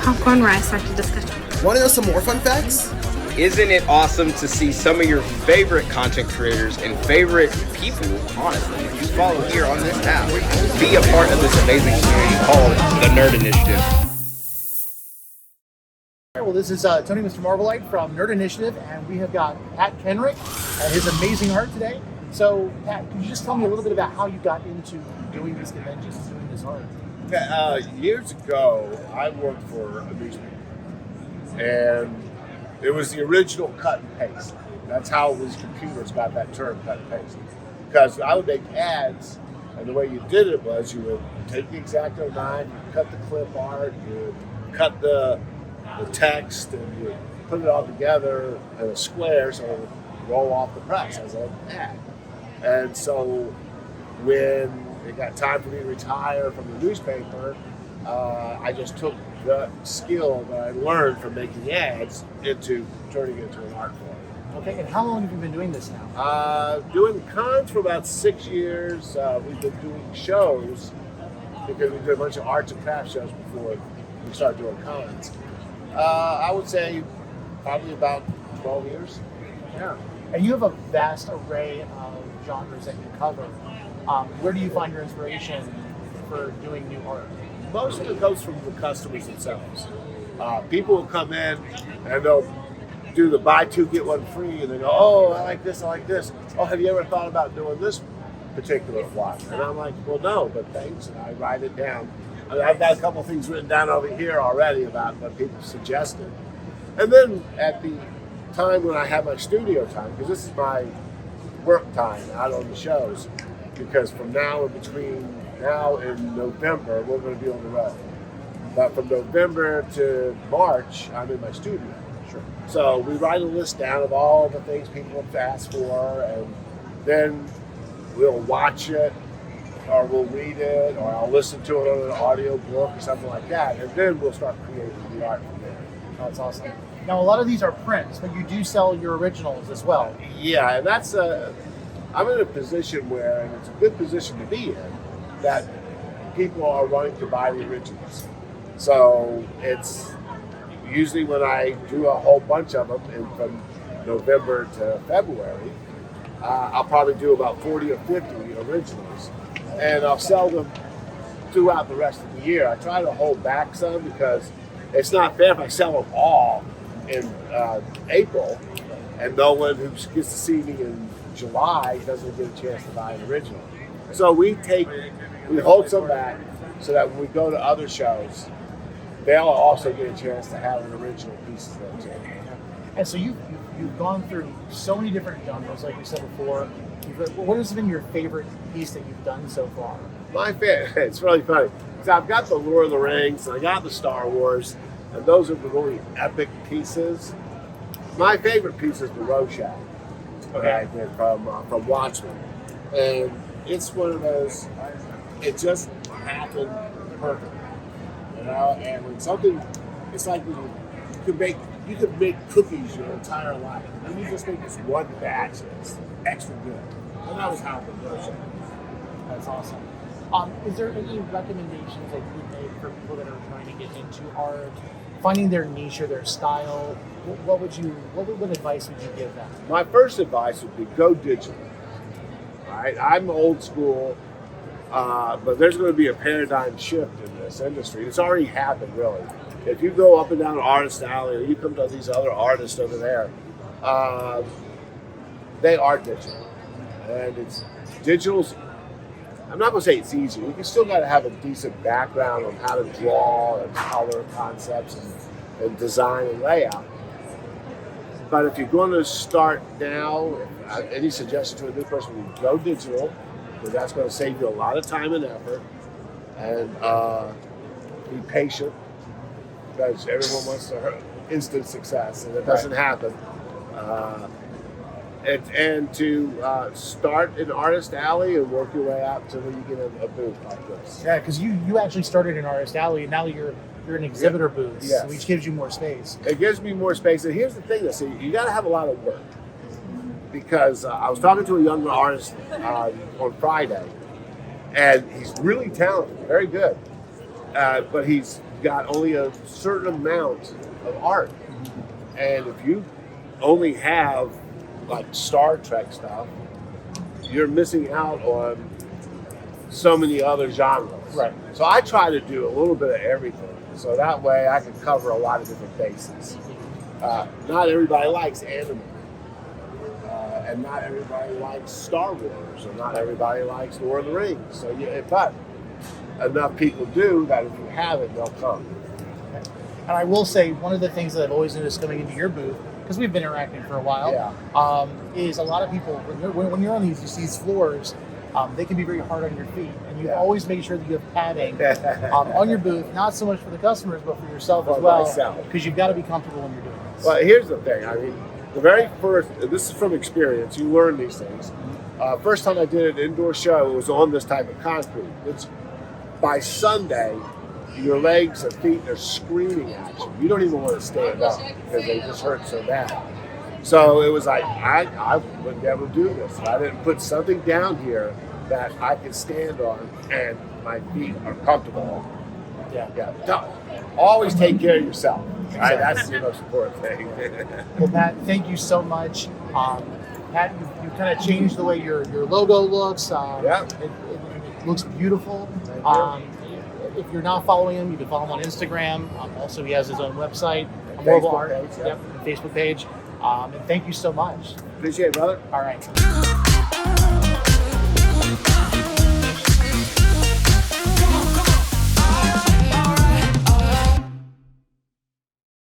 popcorn where I start the discussion. Want to know some more fun facts? Isn't it awesome to see some of your favorite content creators and favorite people, honestly, you follow here on this app, be a part of this amazing community called the Nerd Initiative? Well, this is Tony Mr. Marvelite from Nerd Initiative, and we have got Pat Kenrick and his amazing art today. So, Pat, can you just tell me a little bit about how you got into doing these conventions, doing this art? Yeah, years ago, I worked for a newspaper, and it was the original cut and paste. That's how these computers got that term, cut and paste. Because I would make ads, and the way you did it was you would take the X-Acto knife, you cut the clip art, you would cut the text, and you put it all together in a square so it would roll off the press as an ad. And so when it got time for me to retire from the newspaper, I just took the skill that I learned from making ads into turning it into an art form. Okay, and how long have you been doing this now? Doing cons for about 6 years. We've been doing shows because we did a bunch of arts and crafts shows before we started doing cons. I would say probably about 12 years. Yeah. And you have a vast array of genres that you cover. Where do you find your inspiration for doing new art? Most of it comes from the customers themselves. People will come in and they'll do the buy two, get one free, and they go, oh, I like this, I like this. Oh, have you ever thought about doing this particular one? And I'm like, well, no, but thanks. And I write it down. I mean, I've got a couple things written down over here already about what people suggested. And then at the time when I have my studio time, because this is my work time out on the shows, because from now in between now and November, we're going to be on the road. But from November to March, I'm in my studio. Sure. So we write a list down of all the things people have asked for, and then we'll watch it, or we'll read it, or I'll listen to it on an audio book or something like that, and then we'll start creating the art from there. That's awesome. Now, a lot of these are prints, but you do sell your originals as well. Yeah, and that's I'm in a position where, and it's a good position to be in, that people are wanting to buy the originals. So it's usually when I do a whole bunch of them, and from November to February, I'll probably do about 40 or 50 originals, and I'll sell them throughout the rest of the year. I try to hold back some because it's not fair if I sell them all in April, and no one who gets to see me in July doesn't get a chance to buy an original. So we hold some back so that when we go to other shows, they'll also get a chance to have an original piece of them too. And so you've gone through so many different genres, like we said before. What has been your favorite piece that you've done so far? My favorite, it's really funny, because I've got the Lord of the Rings, and I got the Star Wars, and those are the really epic pieces. My favorite piece is the Rorschach that I did from Watchmen. And it's one of those, it just happened perfect. You know, and when something, it's like you could make cookies your entire life, and you just make this one batch and it's extra good. And that was how the Rorschach. That's awesome. Is there any recommendations that you would make for people that are trying to get into art, finding their niche or their style? What advice would you give them? My first advice would be go digital. Right? I'm old school, but there's going to be a paradigm shift in this industry. It's already happened, really. If you go up and down Artist Alley, or you come to these other artists over there, they are digital, and it's digital's. I'm not going to say it's easy. You still got to have a decent background on how to draw and color concepts and design and layout. But if you're going to start now, any suggestion to a new person would go digital, because that's going to save you a lot of time and effort. And be patient, because everyone wants to instant success, and it doesn't happen. And to start in Artist Alley and work your way out to where you get a booth like this. Yeah, because you actually started in Artist Alley, and now you're an Exhibitor Booth, yes. Which gives you more space. It gives me more space. And here's the thing, though, see, you got to have a lot of work. Because I was talking to a young artist on Friday, and he's really talented, very good. But he's got only a certain amount of art. And if you only have like Star Trek stuff, you're missing out on so many other genres. Right. So I try to do a little bit of everything. So that way I can cover a lot of different bases. Not everybody likes anime. And not everybody likes Star Wars, or not everybody likes Lord of the Rings. So, but enough people do that if you have it, they'll come. And I will say, one of the things that I've always noticed coming into your booth, because we've been interacting for a while, is a lot of people, when you're on these floors, they can be very hard on your feet. And you always make sure that you have padding on your booth, not so much for the customers, but for yourself as well. Because you've got to be comfortable when you're doing this. Well, here's the thing. I mean, the very first, this is from experience, you learn these things. First time I did an indoor show, it was on this type of concrete. It's by Sunday, your legs and feet are screaming at you. You don't even want to stand up because they just hurt so bad. So it was like, I would never do this. I didn't put something down here that I could stand on and my feet are comfortable. Yeah. Always take care of yourself. Right? That's the most important thing. Well, Pat, thank you so much. Pat, you kind of changed the way your logo looks. It looks beautiful. If you're not following him, you can follow him on Instagram. Also, he has his own website, Facebook page, Facebook page. And thank you so much. Appreciate it, brother. All right.